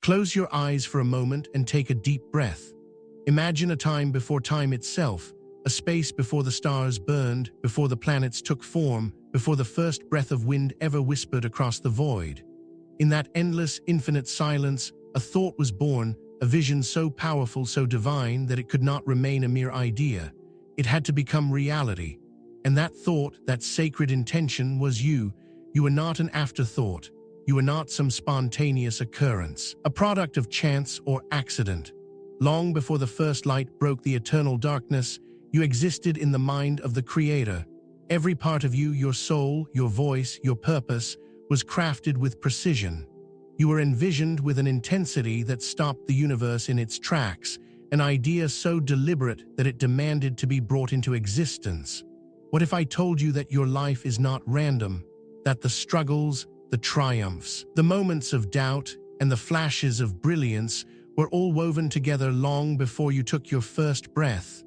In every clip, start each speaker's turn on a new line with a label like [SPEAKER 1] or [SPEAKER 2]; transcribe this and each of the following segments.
[SPEAKER 1] Close your eyes for a moment and take a deep breath. Imagine a time before time itself, a space before the stars burned, before the planets took form, before the first breath of wind ever whispered across the void. In that endless, infinite silence, a thought was born, a vision so powerful, so divine that it could not remain a mere idea. It had to become reality. And that thought, that sacred intention, was you. You were not an afterthought. You were not some spontaneous occurrence, a product of chance or accident. Long before the first light broke the eternal darkness, you existed in the mind of the Creator. Every part of you, your soul, your voice, your purpose, was crafted with precision. You were envisioned with an intensity that stopped the universe in its tracks, an idea so deliberate that it demanded to be brought into existence. What if I told you that your life is not random, that the struggles, the triumphs, the moments of doubt, and the flashes of brilliance were all woven together long before you took your first breath?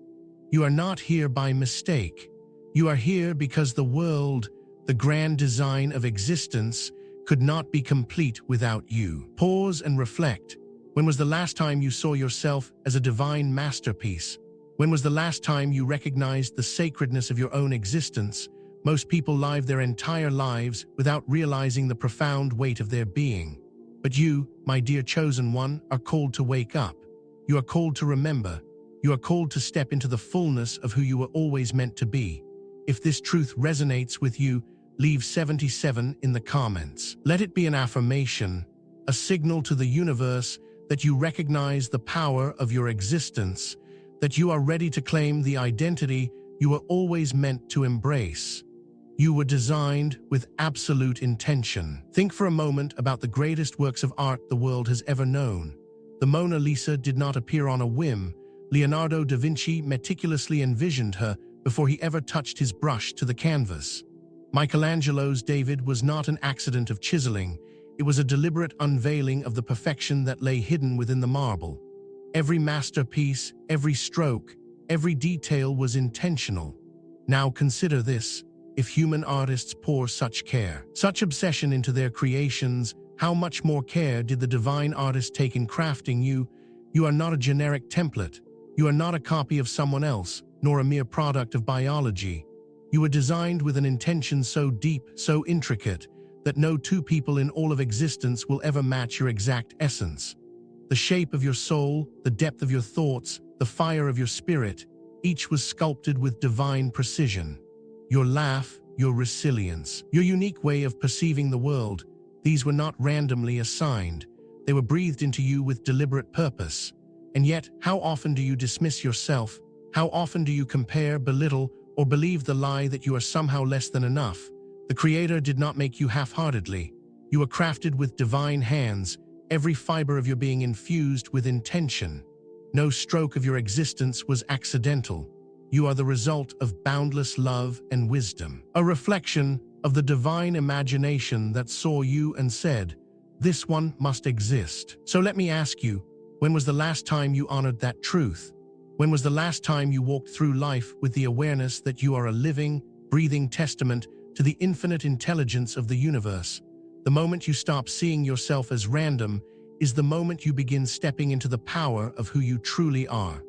[SPEAKER 1] You are not here by mistake. You are here because the world, the grand design of existence, could not be complete without you. Pause and reflect. When was the last time you saw yourself as a divine masterpiece? When was the last time you recognized the sacredness of your own existence? Most people live their entire lives without realizing the profound weight of their being. But you, my dear chosen one, are called to wake up. You are called to remember. You are called to step into the fullness of who you were always meant to be. If this truth resonates with you, leave 77 in the comments. Let it be an affirmation, a signal to the universe that you recognize the power of your existence, that you are ready to claim the identity you were always meant to embrace. You were designed with absolute intention. Think for a moment about the greatest works of art the world has ever known. The Mona Lisa did not appear on a whim. Leonardo da Vinci meticulously envisioned her before he ever touched his brush to the canvas. Michelangelo's David was not an accident of chiseling. It was a deliberate unveiling of the perfection that lay hidden within the marble. Every masterpiece, every stroke, every detail was intentional. Now consider this. If human artists pour such care, such obsession into their creations, how much more care did the divine artist take in crafting you? You are not a generic template. You are not a copy of someone else, nor a mere product of biology. You were designed with an intention so deep, so intricate, that no two people in all of existence will ever match your exact essence. The shape of your soul, the depth of your thoughts, the fire of your spirit, each was sculpted with divine precision. Your laugh, your resilience, your unique way of perceiving the world, these were not randomly assigned. They were breathed into you with deliberate purpose. And yet, how often do you dismiss yourself? How often do you compare, belittle, or believe the lie that you are somehow less than enough? The Creator did not make you half-heartedly. You were crafted with divine hands, every fiber of your being infused with intention. No stroke of your existence was accidental. You are the result of boundless love and wisdom, a reflection of the divine imagination that saw you and said, "This one must exist." So let me ask you, when was the last time you honored that truth? When was the last time you walked through life with the awareness that you are a living, breathing testament to the infinite intelligence of the universe? The moment you stop seeing yourself as random is the moment you begin stepping into the power of who you truly are.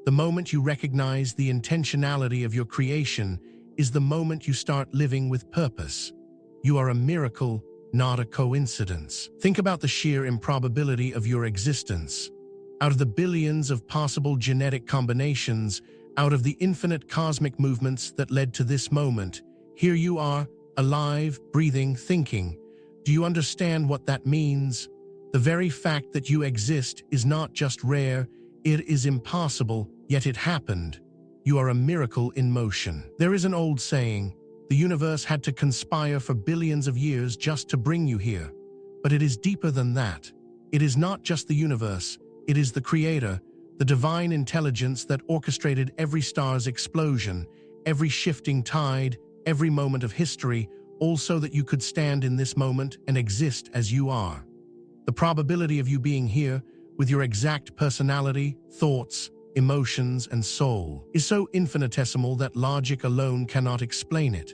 [SPEAKER 1] The moment you recognize the intentionality of your creation is the moment you start living with purpose. You are a miracle, not a coincidence. Think about the sheer improbability of your existence. Out of the billions of possible genetic combinations, out of the infinite cosmic movements that led to this moment, here you are, alive, breathing, thinking. Do you understand what that means? The very fact that you exist is not just rare, it is impossible, yet it happened. You are a miracle in motion. There is an old saying, the universe had to conspire for billions of years just to bring you here. But it is deeper than that. It is not just the universe, it is the Creator, the divine intelligence that orchestrated every star's explosion, every shifting tide, every moment of history, all so that you could stand in this moment and exist as you are. The probability of you being here, with your exact personality, thoughts, emotions, and soul, is so infinitesimal that logic alone cannot explain it.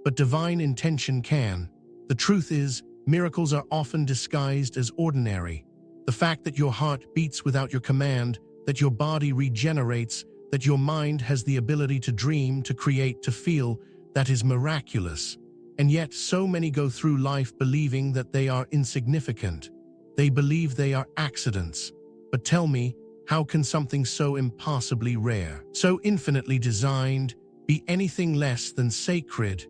[SPEAKER 1] But divine intention can. The truth is, miracles are often disguised as ordinary. The fact that your heart beats without your command, that your body regenerates, that your mind has the ability to dream, to create, to feel, that is miraculous. And yet so many go through life believing that they are insignificant. They believe they are accidents. But tell me, how can something so impossibly rare, so infinitely designed, be anything less than sacred?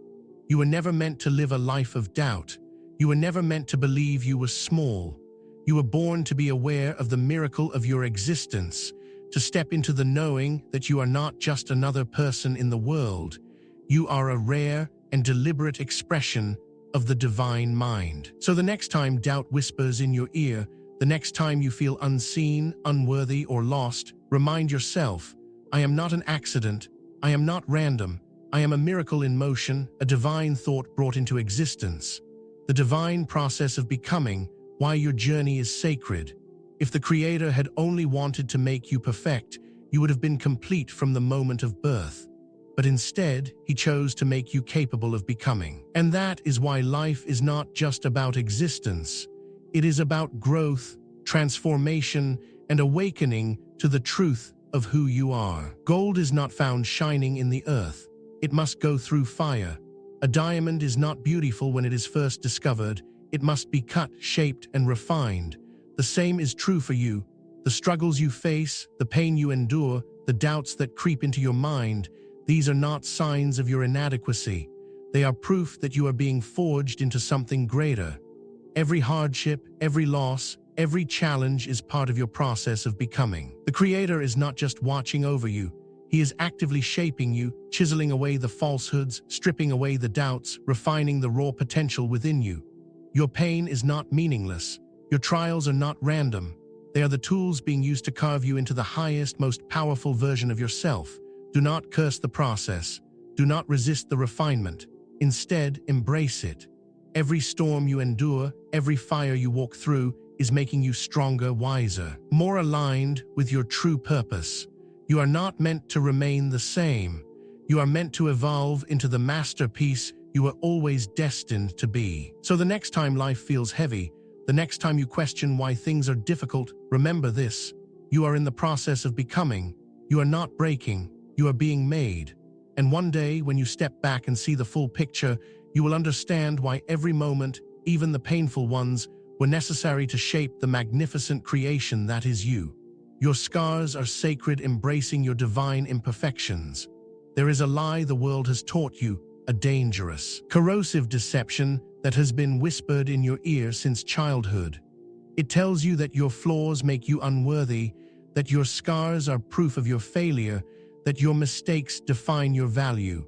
[SPEAKER 1] You were never meant to live a life of doubt. You were never meant to believe you were small. You were born to be aware of the miracle of your existence, to step into the knowing that you are not just another person in the world. You are a rare and deliberate expression of the divine mind. So the next time doubt whispers in your ear, the next time you feel unseen, unworthy, or lost, remind yourself, I am not an accident. I am not random. I am a miracle in motion, a divine thought brought into existence. The divine process of becoming, why your journey is sacred. If the Creator had only wanted to make you perfect, you would have been complete from the moment of birth. But instead, He chose to make you capable of becoming. And that is why life is not just about existence. It is about growth, transformation, and awakening to the truth of who you are. Gold is not found shining in the earth. It must go through fire. A diamond is not beautiful when it is first discovered. It must be cut, shaped, and refined. The same is true for you. The struggles you face, the pain you endure, the doubts that creep into your mind, these are not signs of your inadequacy. They are proof that you are being forged into something greater. Every hardship, every loss, every challenge is part of your process of becoming. The Creator is not just watching over you. He is actively shaping you, chiseling away the falsehoods, stripping away the doubts, refining the raw potential within you. Your pain is not meaningless. Your trials are not random. They are the tools being used to carve you into the highest, most powerful version of yourself. Do not curse the process. Do not resist the refinement. Instead, embrace it. Every storm you endure, every fire you walk through, is making you stronger, wiser, more aligned with your true purpose. You are not meant to remain the same. You are meant to evolve into the masterpiece you were always destined to be. So the next time life feels heavy, the next time you question why things are difficult, remember this. You are in the process of becoming. You are not breaking. You are being made. And one day, when you step back and see the full picture, you will understand why every moment, even the painful ones, were necessary to shape the magnificent creation that is you. Your scars are sacred, embracing your divine imperfections. There is a lie the world has taught you, a dangerous, corrosive deception that has been whispered in your ear since childhood. It tells you that your flaws make you unworthy, that your scars are proof of your failure, that your mistakes define your value.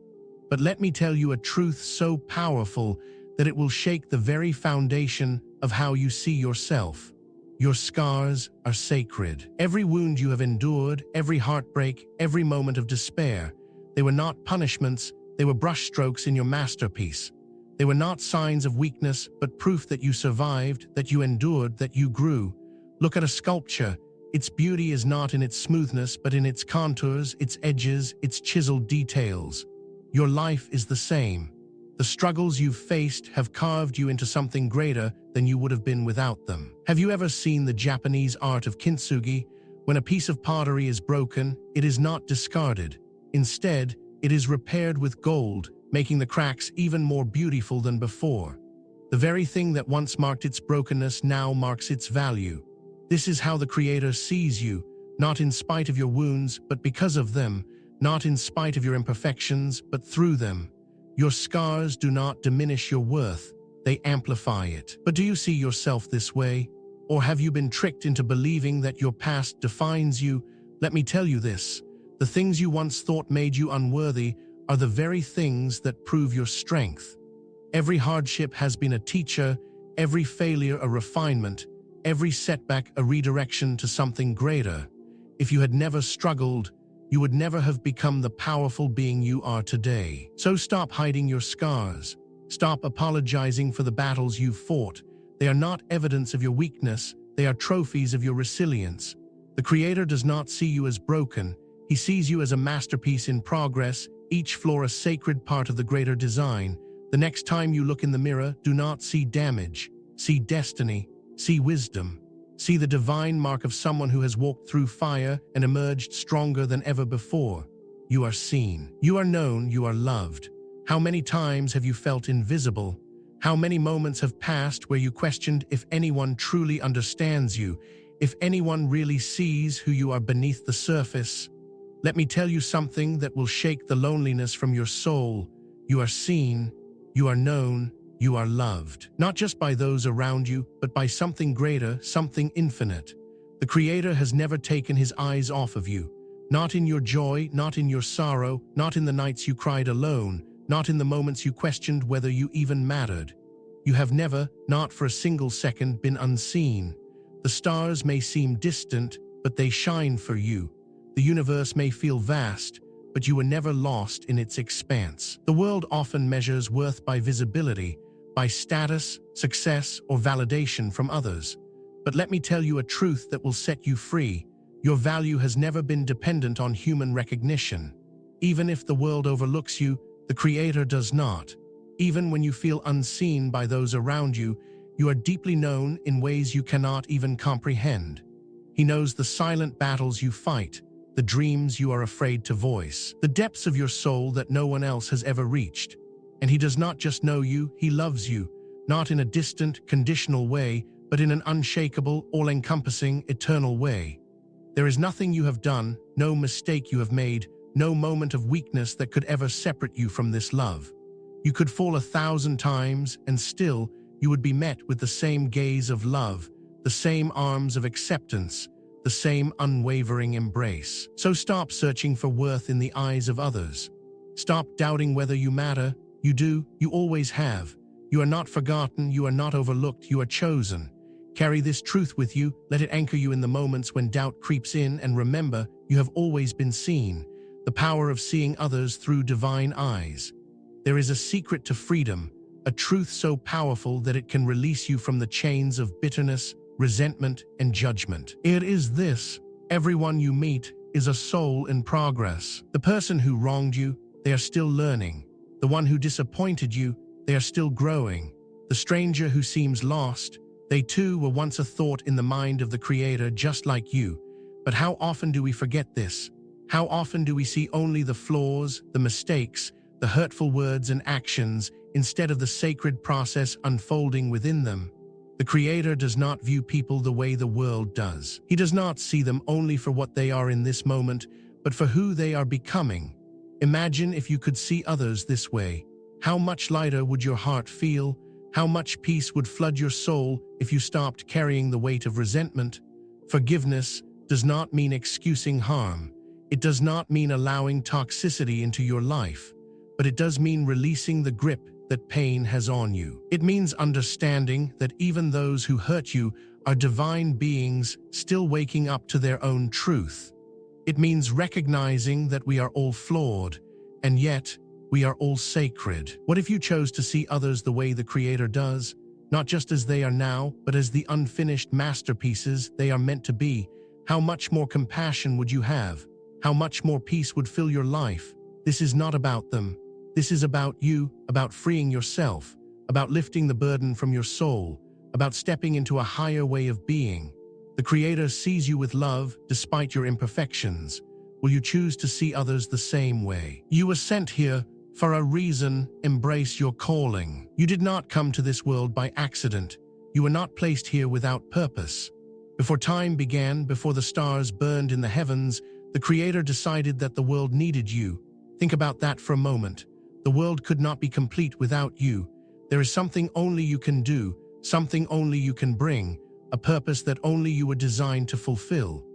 [SPEAKER 1] But let me tell you a truth so powerful that it will shake the very foundation of how you see yourself. Your scars are sacred. Every wound you have endured, every heartbreak, every moment of despair, they were not punishments, they were brushstrokes in your masterpiece. They were not signs of weakness, but proof that you survived, that you endured, that you grew. Look at a sculpture. Its beauty is not in its smoothness, but in its contours, its edges, its chiseled details. Your life is the same. The struggles you've faced have carved you into something greater than you would have been without them. Have you ever seen the Japanese art of kintsugi? When a piece of pottery is broken, it is not discarded. Instead, it is repaired with gold, making the cracks even more beautiful than before. The very thing that once marked its brokenness now marks its value. This is how the Creator sees you, not in spite of your wounds, but because of them, not in spite of your imperfections, but through them. Your scars do not diminish your worth, they amplify it. But do you see yourself this way? Or have you been tricked into believing that your past defines you? Let me tell you this. The things you once thought made you unworthy are the very things that prove your strength. Every hardship has been a teacher, every failure a refinement, every setback a redirection to something greater. If you had never struggled, you would never have become the powerful being you are today. So stop hiding your scars. Stop apologizing for the battles you've fought. They are not evidence of your weakness, they are trophies of your resilience. The Creator does not see you as broken. He sees you as a masterpiece in progress, each flaw a sacred part of the greater design. The next time you look in the mirror, do not see damage. See destiny. See wisdom. See the divine mark of someone who has walked through fire and emerged stronger than ever before. You are seen. You are known. You are loved. How many times have you felt invisible? How many moments have passed where you questioned if anyone truly understands you, if anyone really sees who you are beneath the surface? Let me tell you something that will shake the loneliness from your soul. You are seen, you are known, you are loved. Not just by those around you, but by something greater, something infinite. The Creator has never taken his eyes off of you. Not in your joy, not in your sorrow, not in the nights you cried alone, not in the moments you questioned whether you even mattered. You have never, not for a single second, been unseen. The stars may seem distant, but they shine for you. The universe may feel vast, but you were never lost in its expanse. The world often measures worth by visibility, by status, success, or validation from others. But let me tell you a truth that will set you free. Your value has never been dependent on human recognition. Even if the world overlooks you, the Creator does not. Even when you feel unseen by those around you, you are deeply known in ways you cannot even comprehend. He knows the silent battles you fight, the dreams you are afraid to voice, the depths of your soul that no one else has ever reached. And he does not just know you, he loves you, not in a distant, conditional way, but in an unshakable, all-encompassing, eternal way. There is nothing you have done, no mistake you have made, no moment of weakness that could ever separate you from this love. You could fall 1,000 times, and still, you would be met with the same gaze of love, the same arms of acceptance, the same unwavering embrace. So stop searching for worth in the eyes of others. Stop doubting whether you matter. You do, you always have. You are not forgotten, you are not overlooked, you are chosen. Carry this truth with you, let it anchor you in the moments when doubt creeps in, and remember, you have always been seen. The power of seeing others through divine eyes. There is a secret to freedom, a truth so powerful that it can release you from the chains of bitterness, resentment, and judgment. It is this: everyone you meet is a soul in progress. The person who wronged you, they are still learning. The one who disappointed you, they are still growing. The stranger who seems lost, they too were once a thought in the mind of the Creator just like you. But how often do we forget this? How often do we see only the flaws, the mistakes, the hurtful words and actions, instead of the sacred process unfolding within them? The Creator does not view people the way the world does. He does not see them only for what they are in this moment, but for who they are becoming. Imagine if you could see others this way. How much lighter would your heart feel? How much peace would flood your soul if you stopped carrying the weight of resentment? Forgiveness does not mean excusing harm. It does not mean allowing toxicity into your life, but it does mean releasing the grip that pain has on you. It means understanding that even those who hurt you are divine beings still waking up to their own truth. It means recognizing that we are all flawed, and yet we are all sacred. What if you chose to see others the way the Creator does, not just as they are now, but as the unfinished masterpieces they are meant to be? How much more compassion would you have? How much more peace would fill your life? This is not about them. This is about you, about freeing yourself, about lifting the burden from your soul, about stepping into a higher way of being. The Creator sees you with love despite your imperfections. Will you choose to see others the same way? You were sent here for a reason. Embrace your calling. You did not come to this world by accident. You were not placed here without purpose. Before time began, before the stars burned in the heavens, the Creator decided that the world needed you. Think about that for a moment. The world could not be complete without you. There is something only you can do, something only you can bring, a purpose that only you were designed to fulfill.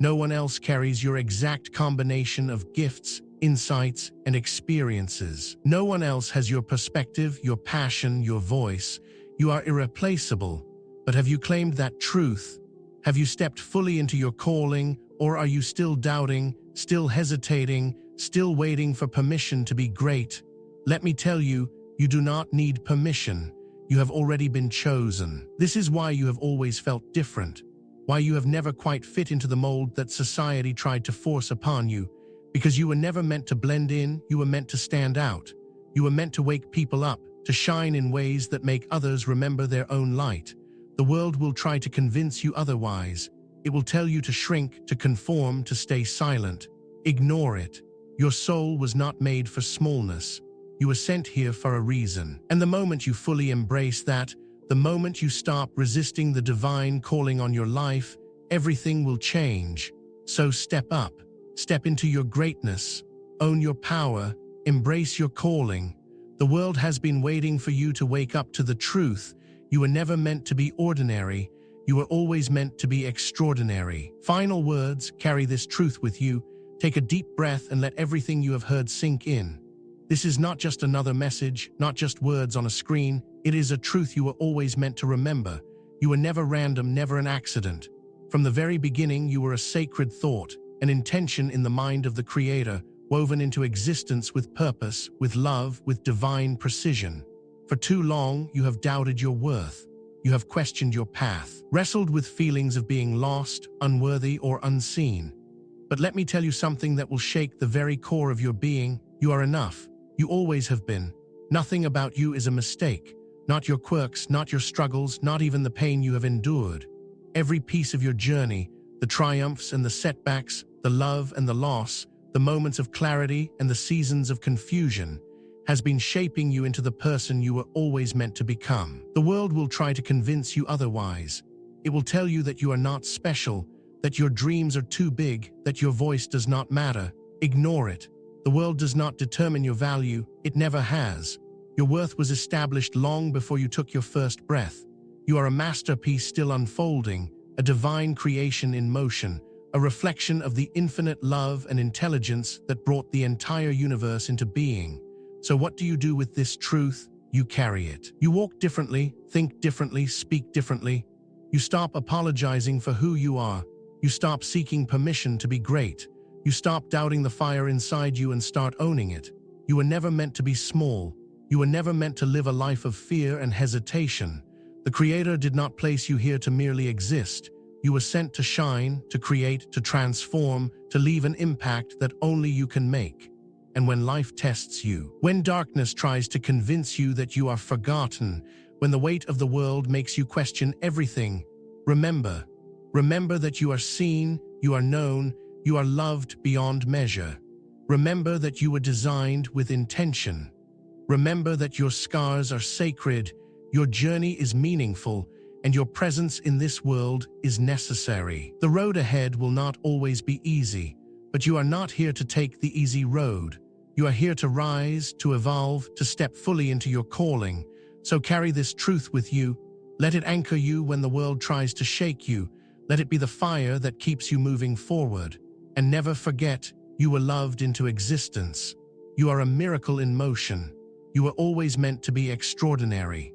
[SPEAKER 1] No one else carries your exact combination of gifts, insights, and experiences. No one else has your perspective, your passion, your voice. You are irreplaceable. But have you claimed that truth? Have you stepped fully into your calling, or are you still doubting, still hesitating, still waiting for permission to be great? Let me tell you, you do not need permission. You have already been chosen. This is why you have always felt different, why you have never quite fit into the mold that society tried to force upon you, because you were never meant to blend in, you were meant to stand out. You were meant to wake people up, to shine in ways that make others remember their own light. The world will try to convince you otherwise. It will tell you to shrink, to conform, to stay silent. Ignore it. Your soul was not made for smallness. You were sent here for a reason. And the moment you fully embrace that, the moment you stop resisting the divine calling on your life, everything will change. So step up. Step into your greatness. Own your power. Embrace your calling. The world has been waiting for you to wake up to the truth. You were never meant to be ordinary. You were always meant to be extraordinary. Final words, carry this truth with you. Take a deep breath and let everything you have heard sink in. This is not just another message, not just words on a screen. It is a truth you were always meant to remember. You were never random, never an accident. From the very beginning, you were a sacred thought, an intention in the mind of the Creator, woven into existence with purpose, with love, with divine precision. For too long, you have doubted your worth. You have questioned your path, wrestled with feelings of being lost, unworthy, or unseen. But let me tell you something that will shake the very core of your being. You are enough. You always have been. Nothing about you is a mistake. Not your quirks, not your struggles, not even the pain you have endured. Every piece of your journey, the triumphs and the setbacks, the love and the loss, the moments of clarity and the seasons of confusion, has been shaping you into the person you were always meant to become. The world will try to convince you otherwise. It will tell you that you are not special, that your dreams are too big, that your voice does not matter. Ignore it. The world does not determine your value. It never has. Your worth was established long before you took your first breath. You are a masterpiece still unfolding, a divine creation in motion, a reflection of the infinite love and intelligence that brought the entire universe into being. So what do you do with this truth? You carry it. You walk differently, think differently, speak differently. You stop apologizing for who you are. You stop seeking permission to be great. You stop doubting the fire inside you and start owning it. You were never meant to be small. You were never meant to live a life of fear and hesitation. The Creator did not place you here to merely exist. You were sent to shine, to create, to transform, to leave an impact that only you can make. And when life tests you, when darkness tries to convince you that you are forgotten, when the weight of the world makes you question everything, remember that you are seen, you are known, you are loved beyond measure. Remember that you were designed with intention. Remember that your scars are sacred, your journey is meaningful, and your presence in this world is necessary. The road ahead will not always be easy, but you are not here to take the easy road. You are here to rise, to evolve, to step fully into your calling. So carry this truth with you. Let it anchor you when the world tries to shake you. Let it be the fire that keeps you moving forward. And never forget, you were loved into existence. You are a miracle in motion. You were always meant to be extraordinary.